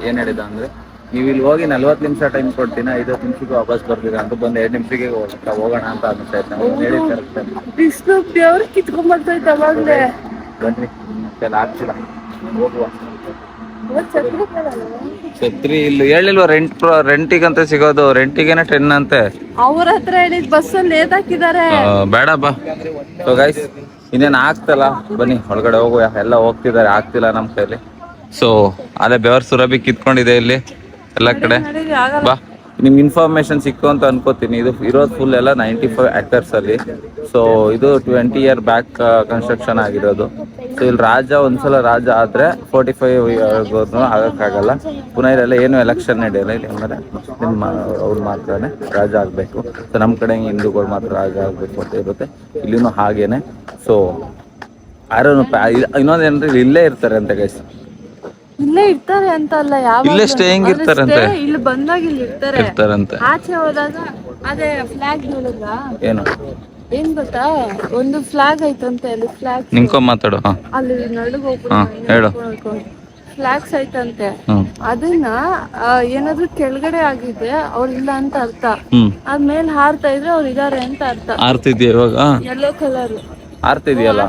ಏನ್ ಹೇಳಿದ ಅಂದ್ರೆ ನೀವು ಇಲ್ಲಿ ಹೋಗಿ 40 ನಿಮಿಷ ಟೈಮ್ ಕೊಡ್ತೀನಿ, 50 ನಿಮಿಷಕ್ಕೆ ವಾಪಸ್ ಬರ್ತೀರಾ ಅಂತ. ಬಂದು 2 ನಿಮಿಷಕ್ಕೆ ಹೋಗೋಣ ಅಂತ ಅನ್ಸುತ್ತೆ.
ಬಿಸಿಲು ದೇವ್ರ ಕಿತ್ಕೊಂಡ್ಬರ್ತೈತೆ ಅವಾಗ್ಲೇ.
ಬನ್ನಿ ಆಗ್ತಿಲ್ಲ ಹೋಗುವ. ಛತ್ರಿ ಇಲ್ಲಿ ಹೇಳಿಲ್ವ ರೆಂಟಿಗಂತ ಸಿಗೋದು, ರೆಂಟಿಗೆನೆ 10 ಅಂತೆ.
ಅವ್ರ ಹತ್ರ ಹೇಳಿದ್ ಬಸ್ಸಲ್ಲಿ ನೇತಾಕಿದ್ದಾರೆ.
ಬೇಡ ಬಾ. ಸೊ ಗೈಸ್ ಇನ್ನೇನು ಆಗ್ತಲ್ಲ, ಬನ್ನಿ ಒಳಗಡೆ ಹೋಗುವ. ಎಲ್ಲ ಹೋಗ್ತಿದ್ದಾರೆ, ಆಗ್ತಿಲ್ಲ ನಮ್ಮ ಕೈಲಿ. ಸೊ ಅದೇ ಬೆವರ್ ಸುರಭಿ ಕಿತ್ಕೊಂಡಿದೆ ಇಲ್ಲಿ ಎಲ್ಲ ಕಡೆ. ಬಾ ನಿಮ್ಗೆ ಇನ್ಫಾರ್ಮೇಶನ್ ಸಿಕ್ತು ಅಂತ ಅನ್ಕೋತೀನಿ. ಇದು ಇರೋದು ಫುಲ್ ಎಲ್ಲ 95 acres ಅಲ್ಲಿ. ಸೊ ಇದು 20 year ಬ್ಯಾಕ್ ಕನ್ಸ್ಟ್ರಕ್ಷನ್ ಆಗಿರೋದು. ಸೊ ಇಲ್ಲಿ ರಾಜ ಒಂದ್ಸಲ ರಾಜ ಆದ್ರೆ 45 ಆಗಕ್ಕಾಗಲ್ಲ. ಪುನಃ ಇಲ್ಲೆಲ್ಲ ಏನು ಎಲೆಕ್ಷನ್ ನಡೆಯಲ್ಲ. ಇಲ್ಲಿ ಅಂದ್ರೆ ಮುಸ್ಲಿಮ್ ಅವ್ರು ಮಾತ್ರನೇ ರಾಜ ಆಗ್ಬೇಕು. ಸೊ ನಮ್ಮ ಕಡೆ ಹಿಂದೂಗಳು ಮಾತ್ರ ರಾಜ ಆಗ್ಬೇಕು ಅಂತ ಇರುತ್ತೆ. ಇಲ್ಲಿನೂ ಹಾಗೇನೆ. ಸೊ ಯಾರು ಇನ್ನೊಂದೇನ್ರಿ ಇಲ್ಲೇ ಇರ್ತಾರೆ ಅಂತ ಗೈಸ್.
ಇಲ್ಲೇ ಇರ್ತಾರೆ ಅಂತ ಅಲ್ಲ,
ಇಲ್ಲೇ staying ಇರ್ತಾರಂತೆ.
ಇಲ್ಲಿ ಬಂದಾಗ ಇಲ್ಲಿ
ಇರ್ತಾರಂತೆ.
ಆಚೆ ಹೋದಾಗ ಅದೇ ಫ್ಲಾಗ್ ನೋಡಿದ್ರ
ಏನು
ಏನ್ ಗೊತ್ತಾ, ಒಂದು ಫ್ಲಾಗ್ ಐತಂತೆ ಅಲ್ಲಿ, ಫ್ಲಾಗ್
ನಿಂಕೊ ಮಾತಾಡು.
ಅಲ್ಲಿ ನಡುಗ್
ಹೇಳು.
ಫ್ಲಾಗ್ಸ್ ಐತಂತೆ.
ಹ್ಮ್
ಅದನ್ನ ಏನಾದ್ರು ಕೆಳಗಡೆ ಆಗಿದೆ ಅವ್ರು ಇಲ್ಲ ಅಂತ ಅರ್ಥ.
ಹ್ಮ್
ಅದ್ಮೇಲೆ ಹಾರ್ತಾ ಇದ್ರೆ ಅವ್ರು ಇದಾರೆ ಅಂತ ಅರ್ಥ.
ಆರ್ತಿದ್ಯಾ ಇವಾಗ?
ಯೆಲ್ಲೋ ಕಲರ್
ಆರ್ತಿದ್ಯಲ್ಲ.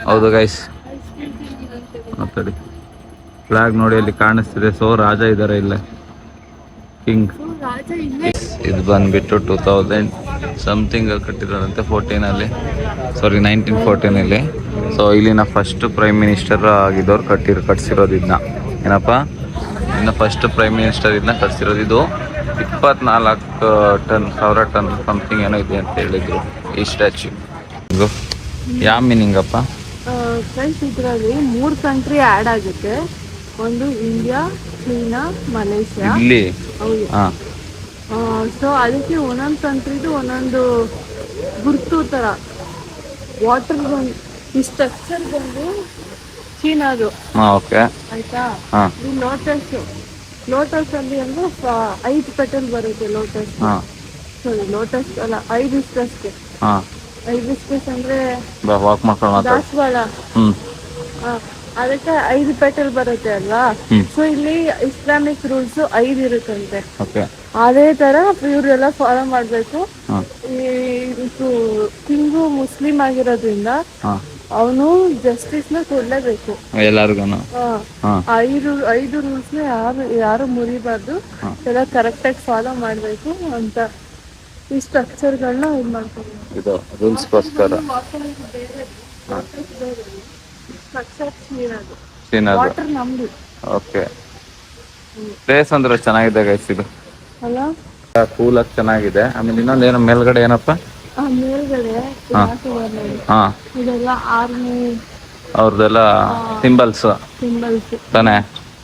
ಹೌದು ಗೈಸ್, ಮಾತಾಡಿ. ಫ್ಲಾಗ್ ನೋಡಿ ಅಲ್ಲಿ ಕಾಣಿಸ್ತಿದೆ. ಸೊ ರಾಜ ಇದಾರೆ ಇಲ್ಲೇ, ಕಿಂಗ್.
ರಾಜ ಇಲ್ಲೇ.
ಇದು ಬಂದ್ಬಿಟ್ಟು 2000 ಸಮಥಿಂಗ್ ಕಟ್ಟಿರೋದಂತೆ, 14 ಸಾರಿ 1914 ಸೊ ಇಲ್ಲಿನ ಫಸ್ಟ್ ಪ್ರೈಮ್ ಮಿನಿಸ್ಟರ್ ಆಗಿದ್ದವ್ರು ಕಟ್ಸಿರೋದು ಇದನ್ನ. ಏನಪ್ಪ, ಇನ್ನು ಫಸ್ಟ್ ಪ್ರೈಮ್ ಮಿನಿಸ್ಟರ್ ಇದನ್ನ ಕಟ್ಸಿರೋದು. ಇದು 24,000 ಟನ್ ಸಮಥಿಂಗ್ ಏನೋ ಇದೆ ಅಂತ ಹೇಳಿದ್ರು ಈ ಸ್ಟ್ಯಾಚ್ಯೂ. ಇದು ಯಾವ ಮೀನಿಂಗ್ ಅಪ್ಪ?
ಫ್ರೆಂಡ್ಸ್, ಇದರಲ್ಲಿ 3 ಕಂಟ್ರಿ ಆ್ಯಡ್ ಆಗುತ್ತೆ. ಒಂದು ಇಂಡಿಯಾ, ಚೀನಾ, ಮಲೇಷ್ಯಾ.
ಇಲ್ಲಿ
ಹೌದು.
ಹಾಂ.
ಸೊ ಅದಕ್ಕೆ ಒಂದೊಂದು ಕಂಟ್ರಿದು ಒಂದೊಂದು ಗುರ್ತು ಥರ. ವಾಟರ್ ಬಂದು ಈ ಸ್ಟ್ರಕ್ಚರ್ ಬಂದು ಚೀನಾದು.
ಹಾಂ, ಓಕೆ.
ಆಯ್ತಾ?
ಹಾಂ
ಈ ಲೋಟಸ್ ಅಲ್ಲಿ ಅಂದ್ರೆ 5 ಪೆಟಲ್ ಬರುತ್ತೆ ಲೋಟಸ್.
ಹಾಂ
ಸಾರಿ, ಲೋಟಸ್ ಅಲ್ಲ, 5 ಇಸ್ಟಸ್ಗೆ.
ಹಾಂ,
5 ಇಸ್ಟಸ್ ಅಂದ್ರೆ
ವಾಕ್ ಮಾಡ್ಕೊಂಡು ಮಾತಾಡಿ.
ದಾಸವಾಳ.
ಹ್ಞೂ
ಅದಕ್ಕೆ 5 ಪೆಟಲ್ ಬರುತ್ತೆ ಅಲ್ವಾ.
ಹ್ಮ್.
ಸೊ ಇಲ್ಲಿ ಇಸ್ಲಾಮಿಕ್ ರೂಲ್ಸ್ 5 ಇರುತ್ತಂತೆ.
ಓಕೆ.
ಅದೇ ತರ ಇವರೆಲ್ಲ ಫಾಲೋ ಮಾಡ್ಬೇಕು.
ಹಾಂ
ಇದು ಕಿಂಗು ಮುಸ್ಲಿಂ ಆಗಿರೋದ್ರಿಂದ
ಹಾಂ
ಅವನು ಜಸ್ಟಿಸ್ ನ ಕೊಡ್ಲೇಬೇಕು
ಎಲ್ಲರಿಗೂ. ಹಾಂ
5 ರೂಲ್ಸ್ ನ ಯಾರು ಮುರಿಬಾರ್ದು, ಎಲ್ಲ ಕರೆಕ್ಟ್ ಆಗಿ ಫಾಲೋ ಮಾಡ್ಬೇಕು ಅಂತ ಈ ಸ್ಟ್ರಕ್ಚರ್ಗಳನ್ನ ಇದು ಮಾಡ್ಕೊಂಡು
ಇದು ರೂಲ್ಸ್ಗೋಸ್ಕರ.
ಸ್ಟ್ರಕ್ಚರ್
ಚೀನಾದು.
ವಾಟರ್ ನಮ್ದು.
ಓಕೆ. ಪ್ಲೇಸ್ ಅಂದ್ರೆ ಚೆನ್ನಾಗಿದೆ ಗೈಸ್. ಇದು
ಅಲ್ಲ,
ಕೂಲಾಗಿ ಚೆನ್ನಾಗಿದೆ. ಆಮೇಲೆ ಇನ್ನೊಂದು ಏನೋ ಮೇಲ್ಗಡೆ ಏನಪ್ಪ,
ಮೇಲ್ಗಡೆ
ಹಾ
ಇದೆಲ್ಲ ಆರ್ಮಿ
ಅವ್ರದ್ದೆಲ್ಲ ಸಿಂಬಲ್ಸ್
ಸಿಂಬಲ್ಸ್
ತಾನೇ.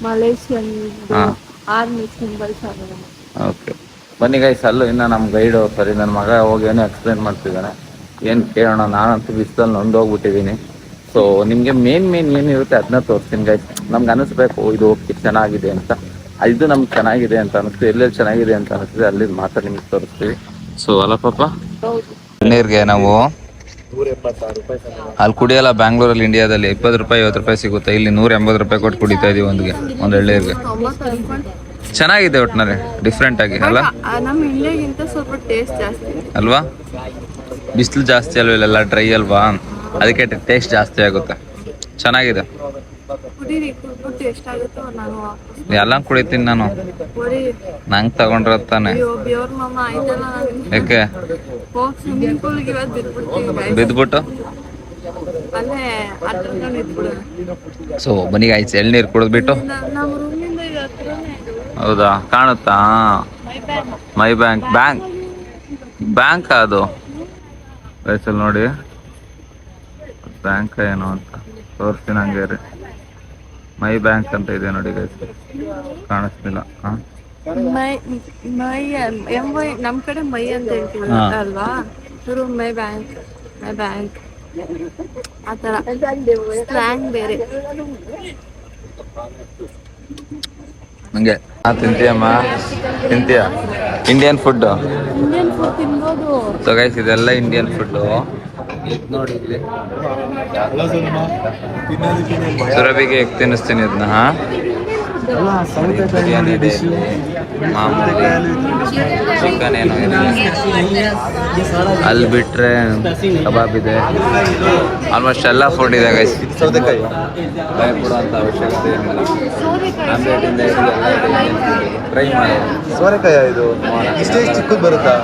ಮಲೇಷಿಯನ್
ಹಾ
ಆರ್ಮಿ ಸಿಂಬಲ್ಸ್ ಆಗ.
ಓಕೆ, ಬನ್ನಿ ಗೈಸ್. ಅಲ್ಲೂ ಇನ್ನು ನಮ್ಮ ಗೈಡು ಸರಿ ನನ್ನ ಮಗ ಹೋಗಿ ಏನೋ ಎಕ್ಸ್ಪ್ಲೇನ್ ಮಾಡ್ತಿದ್ದಾನೆ. ಏನು ಕೇಳೋಣ, ನಾನಂತೂ ಬಿಸಿಲಲ್ಲಿ ನೊಂದೋಗ್ಬಿಟ್ಟಿದ್ದೀನಿ. ಸೊ ನಿಮಗೆ ಮೇನ್ ಏನಿರುತ್ತೆ ಅದನ್ನ ತೋರಿಸ್ತೀನಿ ಗೈಸ್. ನಮ್ಗೆ ಅನಿಸ್ಬೇಕು ಇದು ಹೋಗಿ ಚೆನ್ನಾಗಿದೆ ಅಂತ. ಇದು ನಮ್ಗೆ ಚೆನ್ನಾಗಿದೆ ಅಂತ ಅನಿಸ್ತು, ಎಲ್ಲೆಲ್ಲಿ ಚೆನ್ನಾಗಿದೆ ಅಂತ ಅನಿಸ್ತದೆ ಅಲ್ಲಿ ಮಾತ್ರ ನಿಮ್ಗೆ ತೋರಿಸ್ತೀವಿ. ಸೊ ಅಲ್ಲ ಪಾಪ, ನೀರಿಗೆ ನಾವು ಅಲ್ಲಿ ಕುಡಿಯಲ್ಲ. ಬ್ಯಾಂಗ್ಳೂರಲ್ಲಿ, ಇಂಡಿಯಾದಲ್ಲಿ 20 ರೂಪಾಯಿ 50 ರೂಪಾಯಿ ಸಿಗುತ್ತೆ. ಇಲ್ಲಿ 180 ರೂಪಾಯಿ ಕೊಟ್ಟು ಕುಡಿತಾ ಇದೀವಿ ಒಂದು ಎಳ್ನೀರಿಗೆ. ಚೆನ್ನಾಗಿದೆ ಒಟ್ಟಿನಲ್ಲಿ, ಡಿಫ್ರೆಂಟ್ ಆಗಿ ಅಲ್ಲ.
ನಮ್ಮ ಇಂಡಿಯಾಗಿಂತ ಸ್ವಲ್ಪ ಟೇಸ್ಟ್ ಜಾಸ್ತಿ
ಅಲ್ವಾ? ಬಿಸಿಲು ಜಾಸ್ತಿ ಅಲ್ವ ಇಲ್ಲೆಲ್ಲ, ಡ್ರೈ ಅಲ್ವಾ, ಅದಕ್ಕೆ ಟೇಸ್ಟ್ ಜಾಸ್ತಿ ಆಗುತ್ತೆ. ಚೆನ್ನಾಗಿದೆ. ಎಲ್ಲ ಕುಡಿತೀನಿ ನಾನು, ನಂಗೆ ತಗೊಂಡ್ರ ತಾನೆ. ಯಾಕೆ ಬಿದ್ಬಿಟ್ಟು? ಸೊ ಬನ್ನಿ ಆಯ್ತು, ಎಳ್ನೀರು ಕುಡಿದ್ಬಿಟ್ಟು. ಹೌದಾ, ಕಾಣುತ್ತಾ? ಮೈ ಬ್ಯಾಂಕ್ ಅದು ವಯಸ್ಸಲ್ಲಿ ನೋಡಿ, ಬ್ಯಾಂಕ್ ಏನು ಅಂತ ತೋರಿಸ್ತೀನಿ. ಹಂಗೆ ರೀ, ಮೈ ಬ್ಯಾಂಕ್ ಅಂತ ಇದೆ ನೋಡಿ ಗೈಸ್, ಕಾಣಿಸ್ತಿಲ್ಲ.
ನಮ್ ಕಡೆ ಮೈ ಅಂತ ಹೇಳ್ತೀವಿ ಅಲ್ವಾ, ಮೈ ಬ್ಯಾಂಕ್ ಆತರ ಸ್ಲ್ಯಾಂಗ್ ಬೇರೆ.
ಹಂಗೆ ತಿಂತೀಯಮ್ಮ? ತಿಂತೀಯಾ? ಇಂಡಿಯನ್ ಫುಡ್
ತಿನ್ಬೋದು.
ಸೊ ಗೈಸ್, ಇದೆಲ್ಲ ಇಂಡಿಯನ್ ಫುಡ್. ನೋಡಿ ಇಲ್ಲಿ ಸುರಭಿಗೆ ಹೇಗೆ ತಿನ್ನಿಸ್ತೀನಿ ಇದನ್ನ. ಬಿರಿಯಾನಿ ಇದೆ ಇಲ್ಲಿ, ಮಾಮೂಲಿ ಚಿಕನ್ ಏನೋ ಇದೆ. ಅಲ್ಲಿ ಬಿಟ್ರೆ ಕಬಾಬ್ ಇದೆ. ಆಲ್ಮೋಸ್ಟ್ ಎಲ್ಲ ಫುಡ್ ಇದೆ ಗೈಸ್.
ಸೌತೆಕಾಯಿ
ಭಯ ಪಡುವಂಥ ಅವಶ್ಯಕತೆ ಏನಿಲ್ಲ. ಆಮ್ಲೆಟಿಂದ ಟ್ರೈ ಮಾಡಿ.
ಸೋರೆಕಾಯ ಇದು ಇಷ್ಟೇ ಚಿಕ್ಕದು ಬರುತ್ತಾ?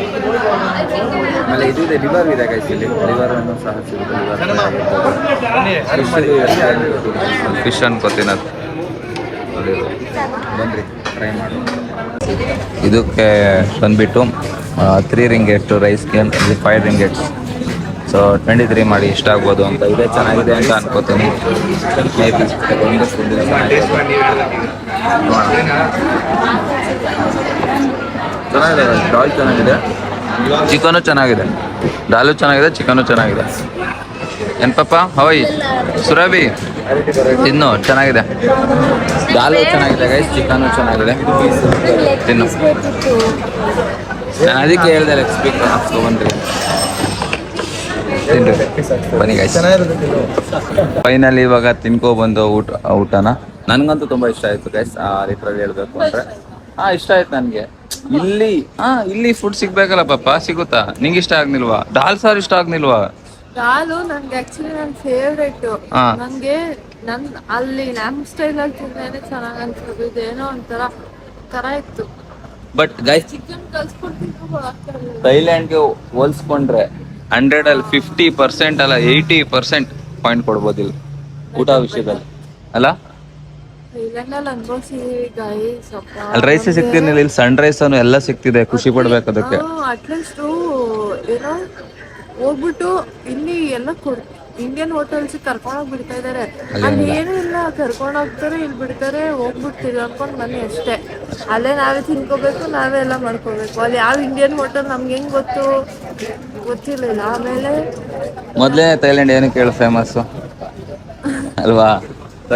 ಆಮೇಲೆ ಇದಿದೆ, ಲಿವರ್ ಇದೆ ಗೈಸ್. ಇಲ್ಲಿ ಲಿವರ್ ಅನ್ನು ಸಹ ಸಿಗುತ್ತೆ. ಫಿಶ್ ಅನ್ಕೋತೀನಿ ಅದು. ಬನ್ರಿ ಟ್ರೈ ಮಾಡಿ. ಇದಕ್ಕೆ ಬಂದುಬಿಟ್ಟು 3 ರಿಂಗೆಟ್ ರೈಸ್ಗೆ, ಇದು 5 ರಿಂಗೆಟ್ಸ್. ಸೊ 23 ಮಾಡಿ ಇಷ್ಟ ಆಗ್ಬೋದು ಅಂತ. ಇದೇ ಚೆನ್ನಾಗಿದೆ ಅಂತ ಅನ್ಕೋತೀನಿ. ಮೇ ಬಿ ಒಂದು ಫುಡ್ ಚೆನ್ನಾಗಿದೆ, ದಾಲ್ ಚೆನ್ನಾಗಿದೆ, ಚಿಕನು ಚೆನ್ನಾಗಿದೆ, ದಾಲು ಚೆನ್ನಾಗಿದೆ, ಚಿಕನು ಚೆನ್ನಾಗಿದೆ. ಏನು ಪಾಪ ಹವೈ ಸುರಭಿ ತಿನ್ನು, ಚೆನ್ನಾಗಿದೆ. ದಾಲು ಚೆನ್ನಾಗಿದೆ ಗೈಸ್, ಚಿಕನು ಚೆನ್ನಾಗಿದೆ, ತಿನ್ನು. ನಾನು ಅದಕ್ಕೆ ಹೇಳ್ದೆ ಲೆಗ್ ಸ್ಪೀಕರ್ ಹಾಕ್ಸ್ಕೊಬಂದ್ರಿ, ಬನ್ನಿ ಗೈಸ್. ಫೈನಲಿ ಇವಾಗ ತಿನ್ಕೊಬಂದು ಊಟನ ನನಗಂತೂ ತುಂಬ ಇಷ್ಟ ಆಯಿತು ಗೈಸ್. ಲಿಟ್ರಲಿ ಹೇಳ್ಬೇಕು ಅಂದರೆ ಇಷ್ಟ ಆಯ್ತು ನನಗೆ. ಇಲ್ಲಿ ಫುಡ್ ಸಿಗ್ಬೇಕಲ್ಲ ಪಾಪ, ಸಿಗುತ್ತಾ? ನಿಂಗೆ ಇಷ್ಟ ಆಗ್ನಿಲ್ವಾ? ದಾಲ್ ಸಾರು ಇಷ್ಟ ಆಗ್ನಿಲ್ವಾ?
ದಾಲು ನನ್ಗೆ ಆಕ್ಚುಲಿ ನನ್ನ ಫೇವ್ರೇಟ್. ನನ್ಗೆ ಅಲ್ಲಿ ನಮ್ಮ ಸ್ಟೈಲ್ ಅಲ್ಲಿ ತಿಂದೇನೆ ಚೆನ್ನಾಗಿ ಅನ್ಸೋದು. ಇದೇನೋ ಒಂಥರ ಇತ್ತು.
ಬಟ್ ಗೈಸ್
ಚಿಕನ್ ಕಲ್ಸ್ಕೊಡ್ತೀನಿ.
ಥೈಲ್ಯಾಂಡ್ಗೆ ಹೋಲ್ಸ್ಕೊಂಡ್ರೆ 100 ಅಲ್ಲಿ 50% ಅಲ್ಲ 80% ಪಾಯಿಂಟ್ ಕೊಡ್ಬೋದಿಲ್ಲ ಊಟ ವಿಷಯದಲ್ಲಿ ಅಲ್ಲ.
ಥೈಲ್ಯಾಂಡಲ್ಲಿ ಅನ್ಭವಿಸಿದೀವಿ ಗೈಸ್.
ಅಲ್ಲಿ ರೈಸೇ ಸಿಗ್ತಿರ್ಲಿಲ್ಲ, ಇಲ್ಲಿ ಸಣ್ಣ ರೈಸ್ ಎಲ್ಲ ಸಿಗ್ತಿದೆ, ಖುಷಿ ಪಡ್ಬೇಕು ಅದಕ್ಕೆ.
ಅಟ್ಲೀಸ್ಟ್ ಏನೋ ಹೋಗ್ಬಿಟ್ಟು ಇಲ್ಲಿ ಎಲ್ಲ ಇಂಡಿಯನ್ ಹೋಟೆಲ್ಸ್ ಕರ್ಕೊಂಡೋಗಿ ಬಿಡ್ತಾ ಇದಾರೆ. ಅಲ್ಲಿ ಏನೂ ಇಲ್ಲ, ಕರ್ಕೊಂಡೋಗ್ತಾರೆ, ಇಲ್ಲಿ ಬಿಡ್ತಾರೆ, ಹೋಗ್ಬಿಡ್ತೀವಿ ಅನ್ಕೊಂಡ್ ಬನ್ನಿ ಅಷ್ಟೇ. ಅಲ್ಲೇ ನಾವೇ ತಿನ್ಕೋಬೇಕು, ನಾವೇ ಎಲ್ಲ ಮಾಡ್ಕೋಬೇಕು. ಅಲ್ಲಿ ಯಾವ ಇಂಡಿಯನ್ ಹೋಟೆಲ್ ನಮ್ಗೆ ಹೆಂಗ್ ಗೊತ್ತಿರ್ಲಿಲ್ಲ. ಆಮೇಲೆ
ಮೊದಲೇ ಥೈಲ್ಯಾಂಡ್ ಏನಕ್ಕೆ ಹೇಳು ಫೇಮಸ್ಸು ಅಲ್ವಾ?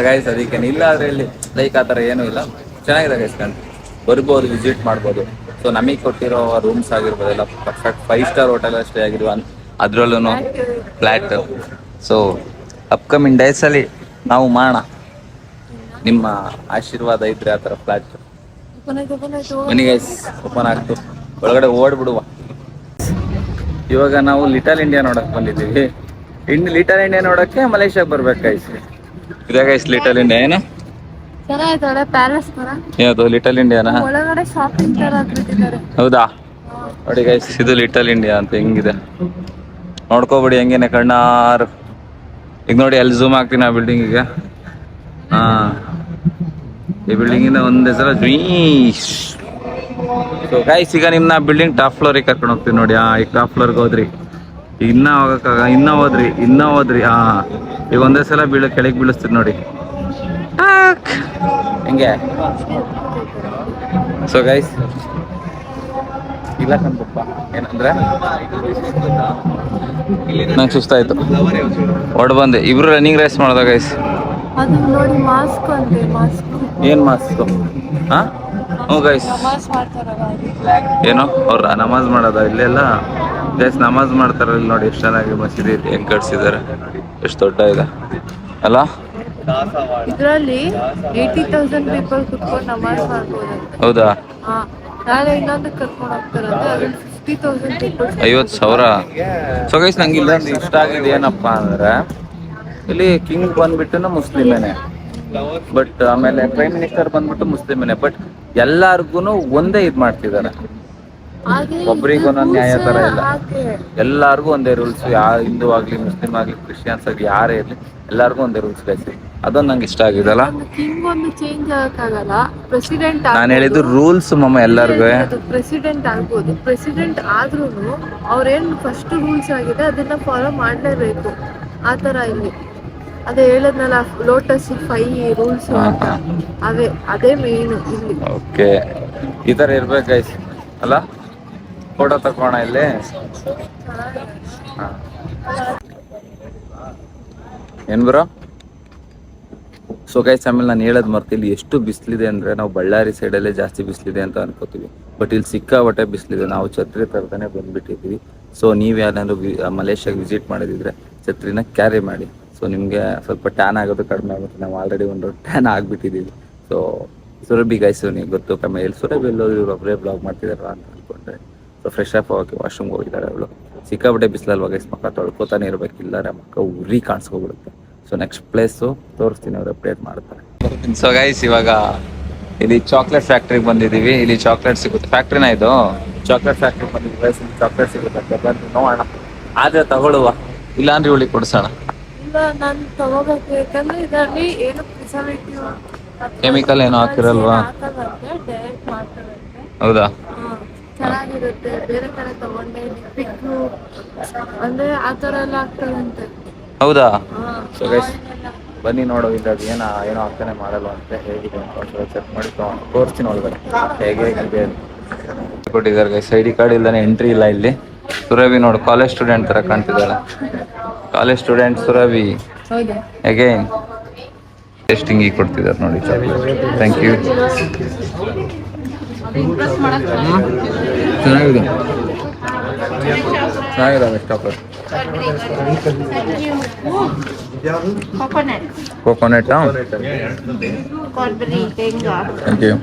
ಗೈಸ್ ಅದಕ್ಕೆ ಇಲ್ಲ ಆದರೆ ಇಲ್ಲಿ ಲೈಕ್ ಆ ಥರ ಏನೂ ಇಲ್ಲ. ಚೆನ್ನಾಗಿದೆ ಗೈಸ್, ಬರ್ಬೋದು, ವಿಸಿಟ್ ಮಾಡ್ಬೋದು. ಸೊ ನಮಗೆ ಕೊಟ್ಟಿರೋ ರೂಮ್ಸ್ ಆಗಿರ್ಬೋದು ಎಲ್ಲ ಪರ್ಫೆಕ್ಟ್ 5 ಸ್ಟಾರ್ ಹೋಟೆಲ್ ಸ್ಟೇ ಆಗಿರುವ, ಅದರಲ್ಲೂ ಫ್ಲ್ಯಾಟ್. ಸೊ ಅಪ್ಕಮಿಂಗ್ ಡೇಸಲ್ಲಿ ನಾವು ಮಾಡೋಣ, ನಿಮ್ಮ ಆಶೀರ್ವಾದ ಇದ್ರೆ ಆ ಥರ ಫ್ಲ್ಯಾಟ್. ಬನ್ನಿ ಗೈಸ್, ಓಪನ್ ಆಗ್ತು, ಒಳಗಡೆ ಓಡ್ಬಿಡುವ. ಇವಾಗ ನಾವು ಲಿಟಲ್ ಇಂಡಿಯಾ ನೋಡಕ್ ಬಂದಿದ್ದೀವಿ. ಲಿಟಲ್ ಇಂಡಿಯಾ ನೋಡಕ್ಕೆ ಮಲೇಷ್ಯಾಗೆ ಬರ್ಬೇಕು ಗೈಸ್. ಇದೇ ಗೈಸ್ ಲಿಟಲ್ ಇಂಡಿಯಾ. ಏನು
ಚೆನ್ನಾಗಿದೆ, ಪ್ಯಾಲೇಸ್ ತರ.
ಯಾವುದು ಲಿಟಲ್ ಇಂಡಿಯಾನಾ?
ಒಳಗಡೆ ಶಾಪಿಂಗ್ ತರ ಹಾಕ್ಬಿಟ್ಟಿದ್ದಾರೆ.
ಹೌದಾ? ನೋಡಿ ಗೈಸ್, ಇದು ಲಿಟಲ್ ಇಂಡಿಯಾ ಅಂತ ಹೆಂಗಿದೆ ನೋಡ್ಕೋಬಿಡಿ, ಹೆಂಗೇನೆ ಕಣ್ಣಾರು. ಈಗ ನೋಡಿ ಅಲ್ಲಿ ಝೂಮ್ ಆಗ್ತೀನಿ ಆ ಬಿಲ್ಡಿಂಗಿಗೆ. ಈ ಬಿಲ್ಡಿಂಗಿಂದ ಒಂದೇ ಸಲ ಜ್ವೀಶ್. ಸೊ ಗೈಸ್ ಈಗ ನಿಮ್ಮನ್ನ ಬಿಲ್ಡಿಂಗ್ ಟಾಪ್ ಫ್ಲೋರಿಗೆ ಕರ್ಕೊಂಡು ಹೋಗ್ತೀವಿ ನೋಡಿ. ಈಗ ಟಾಪ್ ಫ್ಲೋರ್ಗೆ ಹೋದ್ರಿ, ಇನ್ನ ಹೋಗ್ಬೇಕಾಗ ಇನ್ನ ಹೋದ್ರಿ. ಈಗ ಒಂದೇ ಸಲ ಕೆಳಗೆ ಬೀಳಿಸ್ತೀರಿ ನೋಡಿ ಹೆಂಗೆ. ಸೊ ಗೈಸ್ ಇಲ್ಲ ಕಣ್ಪಪ್ಪ, ಏನಂದ್ರೆ ನಂಗೆ ಸುಸ್ತಾಯ್ತು, ಹೊಡ್ ಬಂದೆ. ಇಬ್ರು ರನ್ನಿಂಗ್ ರೇಸ್ ಮಾಡ್ದ ಗೈಸ್.
ಅದು ನೋಡಿ ಮಾಸ್ಕ್ ಅಂತೆ, ಮಾಸ್ಕ್.
ಏನ್ ಮಾಸ್ಕ್? ಹ್ಞೂ ಗೈಸ್, ಏನೋ ಅವ್ರ ನಮಾಜ್ ಮಾಡೋದ ಇಲ್ಲೆಲ್ಲ ಗೈಸ್, ನಮಾಜ್ ಮಾಡ್ತಾರ ಇಲ್ಲಿ ನೋಡಿ. ಎಷ್ಟು ಚೆನ್ನಾಗಿ ಮಸೀದಿ ಹೆಂಗ್ ಕಟ್ಸಿದ್ದಾರೆ, ಎಷ್ಟು ದೊಡ್ಡ ಇದೆ ಅಲ್ಲ.
ಇದರಲ್ಲಿ 80,000 ಪೀಪಲ್ ಕುತ್ಕೊಂಡು ನಮಾಜ್ ಮಾಡ್ಬೋದಂತೆ.
ಹೌದಾ?
ನಾಳೆ ಇನ್ನೊಂದು ಕರ್ಕೊಂಡು ಹೋಗ್ತಾರಂತೆ, ಅದ್ರಲ್ಲಿ 50,000 ಪೀಪಲ್.
50,000. ಸೊ ಗೈಸ್ ನಂಗೆ ಇಲ್ಲೊಂದು ಇಷ್ಟ ಆಗಿದೆ ಏನಪ್ಪ ಅಂದ್ರೆ, ಇಲ್ಲಿ ಕಿಂಗ್ ಬಂದ್ಬಿಟ್ಟು ಮುಸ್ಲಿಮೇನೆ, ಬಟ್ ಆಮೇಲೆ ಪ್ರೈಮ್ ಮಿನಿಸ್ಟರ್ ಬಂದ್ಬಿಟ್ಟು ಮುಸ್ಲಿಮೇನೆ, ಬಟ್ ಎಲ್ಲಾರ್ಗು ಒಂದೇ ಇದ್ ಮಾಡ್ತಿದ್ದಾರೆ. ಒಬ್ರಿಗೊಂದೊಂದು ನ್ಯಾಯ ತರ ಇಲ್ಲ, ಎಲ್ಲಾರ್ಗು ಒಂದೇ ರೂಲ್ಸ್. ಹಿಂದೂ ಆಗ್ಲಿ, ಮುಸ್ಲಿಂ ಆಗ್ಲಿ, ಕ್ರಿಶ್ಚಿಯನ್ಸ್ ಆಗ್ಲಿ, ಯಾರೇ ಇರ್ಲಿ, ಎಲ್ಲಾರ್ಗು ಒಂದೇ ರೂಲ್ಸ್ ಗೈಸ್. ಅದೊಂದು ನಂಗೆ ಇಷ್ಟ ಆಗಿದಲ್ಲ.
ಕಿಂಗ್ ಒಂದು ಚೇಂಜ್ ಆಗಕ್ಕಾಗಲ್ಲ, ಪ್ರೆಸಿಡೆಂಟ್.
ನಾನು ಹೇಳಿದ್ದು ರೂಲ್ಸ್ ಮಮ್ಮ, ಎಲ್ಲಾರ್ಗು
ಪ್ರೆಸಿಡೆಂಟ್ ಆಗ್ಬೋದು. ಪ್ರೆಸಿಡೆಂಟ್ ಆದ್ರೂ ಅವ್ರೇನ್ ಫಸ್ಟ್ ರೂಲ್ಸ್ ಆಗಿದೆ ಅದನ್ನ ಫಾಲೋ ಮಾಡ್ಲೇಬೇಕು. ಆತರ ಇಲ್ಲಿ ಅದೇ ಹೇಳದ್ನಲ್ಲ, ಲೋಟಸ್ 5 ರೂಲ್ಸ್ ಅಂತ, ಅದೇ ಮೇನ್ ಇಲ್ಲಿ.
ಓಕೆ, ಈ ತರ ಇರ್ಬೇಕು ಗೈಸ್ ಅಲ್ಲ. ಫೋಟೋ ತಗೋಣ ಇಲ್ಲಿ. ಏನ್ ಬ್ರೋ? ಸೊ ಗೈಸ್ ಆಮೇಲೆ ನಾನು ಹೇಳೋದು ಮರ್ತಿಲ್ಲಿ, ಎಷ್ಟು ಬಿಸಿಲಿದೆ ಅಂದರೆ, ನಾವು ಬಳ್ಳಾರಿ ಸೈಡಲ್ಲೇ ಜಾಸ್ತಿ ಬಿಸಿಲಿದೆ ಅಂತ ಅನ್ಕೋತೀವಿ, ಬಟ್ ಇಲ್ಲಿ ಸಿಕ್ಕಾಪಟ್ಟೆ ಬಿಸಿಲಿದೆ. ನಾವು ಛತ್ರಿ ತರದೇ ಬಂದುಬಿಟ್ಟಿದ್ದೀವಿ. ಸೊ ನೀವು ಯಾರಾದರೂ ಮಲೇಷ್ಯಾಗೆ ವಿಸಿಟ್ ಮಾಡಿದ್ರೆ ಛತ್ರಿನ ಕ್ಯಾರಿ ಮಾಡಿ. ಸೊ ನಿಮಗೆ ಸ್ವಲ್ಪ ಟ್ಯಾನ್ ಆಗೋದು ಕಡಿಮೆ ಆಗುತ್ತೆ. ನಾವು ಆಲ್ರೆಡಿ ಒಂದು ಟ್ಯಾನ್ ಆಗಿಬಿಟ್ಟಿದ್ದೀವಿ. ಸೊ ಸುರಭಿ ಗೈಸು ನೀವು ಗೊತ್ತು ಕಮ್ಮಿ, ಸುರಭಿ ಎಲ್ಲೋ ಇವ್ರು ಒಬ್ಬರೇ ಬ್ಲಾಗ್ ಮಾಡ್ತಿದಾರ ಅಂತ ಅಂದ್ಕೊಂಡ್ರೆ. ಸೊ ಫ್ರೆಶ್ ಅಪ್ ಆಗೋಕ್ಕೆ ವಾಶ್ರೂಮ್ಗೆ ಹೋಗಿದ್ದಾಳೆ ಅವಳು. ಸಿಕ್ಕಾಪಟ್ಟೆ ಬಿಸಿಲಲ್ವ ಗೈಸ್, ಮಕ್ಕ ತೊಳ್ಕೊತಾನೆ ಇರಬೇಕಿಲ್ಲಾರೆ ಮಕ್ಕ ಉರಿ ಕಾಣಿಸ್ಕೊಬಿಡುತ್ತೆ. ಸೊ ನೆಕ್ಸ್ಟ್ ಪ್ಲೇಸು ತೋರಿಸ್ತೀನಿ, ಅವ್ರು ಅಪ್ಡೇಟ್ ಮಾಡ್ತಾರೆ. ಸೊ ಗೈಸ್ ಇವಾಗ ಇಲ್ಲಿ ಚಾಕ್ಲೇಟ್ ಫ್ಯಾಕ್ಟ್ರಿಗೆ ಬಂದಿದ್ದೀವಿ. ಇಲ್ಲಿ ಚಾಕ್ಲೇಟ್ ಸಿಗುತ್ತೆ, ಫ್ಯಾಕ್ಟ್ರಿನ ಇದು ಚಾಕ್ಲೇಟ್ ಫ್ಯಾಕ್ಟ್ರಿಗೆ ಬಂದಿದ್ದೀವಿ ಗೈಸ್. ಇಲ್ಲಿ ಚಾಕ್ಲೇಟ್ ಸಿಗುತ್ತೆ, ಬಂದು ನೋಡೋಣ. ಆದರೆ ತಗೊಳ್ಳುವ, ಇಲ್ಲಾಂದ್ರೆ ಇವಳಿಗೆ ಕೊಡಿಸೋಣ.
ಇಲ್ಲ, ನಾನು ತಗೋಬೇಕು, ಯಾಕಂದ್ರೆ ಇದರಲ್ಲಿ ಏನು ಪ್ರಿಸರ್ವೇಟಿವ್,
ಕೆಮಿಕಲ್ ಏನೋ ಹಾಕಿರಲ್ವಾ?
ಡೈರೆಕ್ಟ್ ಮಾಡ್ತಾರಂತೆ.
ಹೌದಾ?
ಚೆನ್ನಾಗಿರುತ್ತೆ. ಬೇರೆ ಕಡೆ ತಗೊಂಡೆ ಪಿಕ್ಕು ಅಂದ್ರೆ ಆ ಥರ ಎಲ್ಲ ಆಗ್ತದಂತೆ.
ಹೌದಾ?
ಹಾ,
So guys, ಬನ್ನಿ ನೋಡೋ ಇದ್ರಾಗ ಏನೋ ಆಗ್ತಾನೆ ಮಾಡಲ್ಲ ಅಂತ ಹೇಗಿದೆ ಅಂತ ಚೆಕ್ ಮಾಡಿ ತೋರಿಸ್ತೀನಿ ಒಳಗಡೆ ಹೇಗೆ ಹೇಗಿದೆ ಕೊಟ್ಟಿದ್ದಾರೆ ಗೈಸ್. ಐ ಡಿ ಕಾರ್ಡ್ ಇಲ್ಲದೆ ಎಂಟ್ರಿ ಇಲ್ಲ ಇಲ್ಲಿ. ಸುರಭಿ ನೋಡು, ಕಾಲೇಜ್ ಸ್ಟೂಡೆಂಟ್ ತರ ಕಾಣ್ತಿದ್ದಾಳೆ. ಕಾಲೇಜ್ ಸ್ಟೂಡೆಂಟ್ ಸುರಭಿ
ಹೌದಾ?
ಅಗೈನ್ ಟೆಸ್ಟಿಂಗ್ ಈಗ ಕೊಡ್ತಿದ್ದಾರೆ ನೋಡಿ. Thank you. ಚೆನ್ನಾಗಿದೆ, ಚೆನ್ನಾಗಿದ್ದಾವೆ chocolate. Coconut thank you.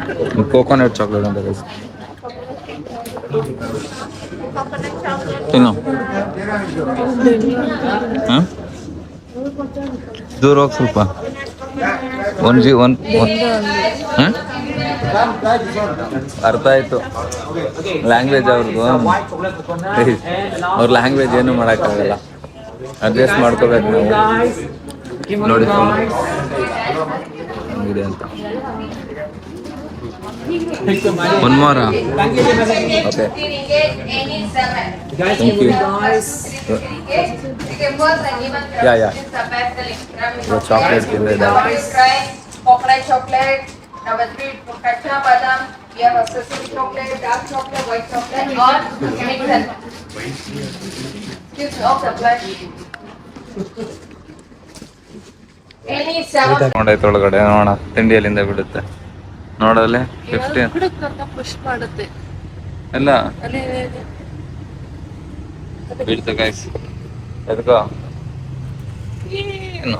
Coconut chocolate ಅಂತ ಗೈಸ್. ತಿನ್ನು. ಹಾಂ, ದೂರ ಹೋಗಿ ಸ್ವಲ್ಪ. ಹಾಂ, ಅರ್ಥ ಆಯ್ತು. ಲ್ಯಾಂಗ್ವೇಜ್ ಅವ್ರದ್ದು, ಅವ್ರ ಲ್ಯಾಂಗ್ವೇಜ್ ಏನು ಮಾಡೋಕ್ಕಾಗಲ್ಲ, ಅಡ್ಜಸ್ಟ್ ಮಾಡ್ಕೋಬೇಕು ನಾವು. ನೋಡಿ ಇದೆ ಅಂತ. One more. Okay, thank you. ಯಾ ಚಾಕ್ಲೇಟ್ ತಿಂದಿದೆ.
coconut chocolate, number 3 kachcha badam, we have a sesame chocolate, dark chocolate, white chocolate, or mixed. Gives off the blood. Any 7.
ನೋಡಾಯ್ತು ಒಳಗಡೆ ನೋಡೋಣ, ತಿಂಡಿ ಎಲ್ಲಿಂದ ಬಿಡುತ್ತೆ ನೋಡಲ್ಲಿ. 15
ಪುಷ್ ಮಾಡುತ್ತೆ
ಎಲ್ಲ
ಅಲ್ಲಿ.
ಬಿಡ್ತು ಗೈಸ್. ಎದ್ಕೋ ಏನು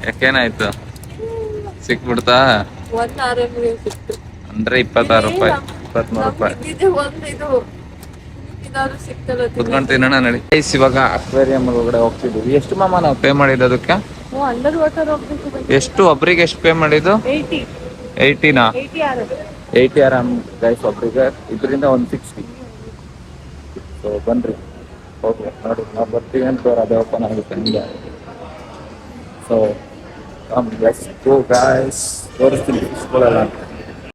ಯಾಕೇನಾಯ್ತು? ಸಿಕ್ಬಿಡ್ತಾ?
ಒಂದು ಆರೋಗ್ಯ ಸಿಕ್ತು
ಅಂದ್ರೆ 26 ರೂಪಾಯಿ, 23 ರೂಪಾಯಿ ಕುತ್ಕೊಂಡು ತಿನ್ನೋಣ ನಡಿ. ಗೈಸ್, ಇವಾಗ ಅಕ್ವೇರಿಯಂ ಒಳಗಡೆ ಹೋಗ್ತಿದ್ವಿ. ಎಷ್ಟು ಮಾಮ ನಾವು ಪೇ ಮಾಡಿದ್ದು ಅದಕ್ಕೆ?
ಅಂಡರ್ ವಾಟರ್ ಹೋಗ್ಬೇಕು.
ಎಷ್ಟು ಒಬ್ರಿಗೆ ಎಷ್ಟು ಪೇ ಮಾಡಿದ್ದು? 80ನಾ? 80 ಆರಾಮ್ ಗೈಸ್ ಒಬ್ರಿಗೆ, ಇದರಿಂದ 160. ಸೊ ಬನ್ರಿ ಹೋಗಿ ನೋಡಿ, ನಾವು ಬರ್ತೀವಿ ಅಂತ ಅದೇ ಓಪನ್ ಆಗುತ್ತೆ ನಿಮಗೆ. ಸೊ ಲೆಟ್ಸ್ ಗೋ ಗೈಸ್, ತೋರಿಸ್ತೀನಿ ಇಸ್ಕೊಳ್ಳಲ್ಲ.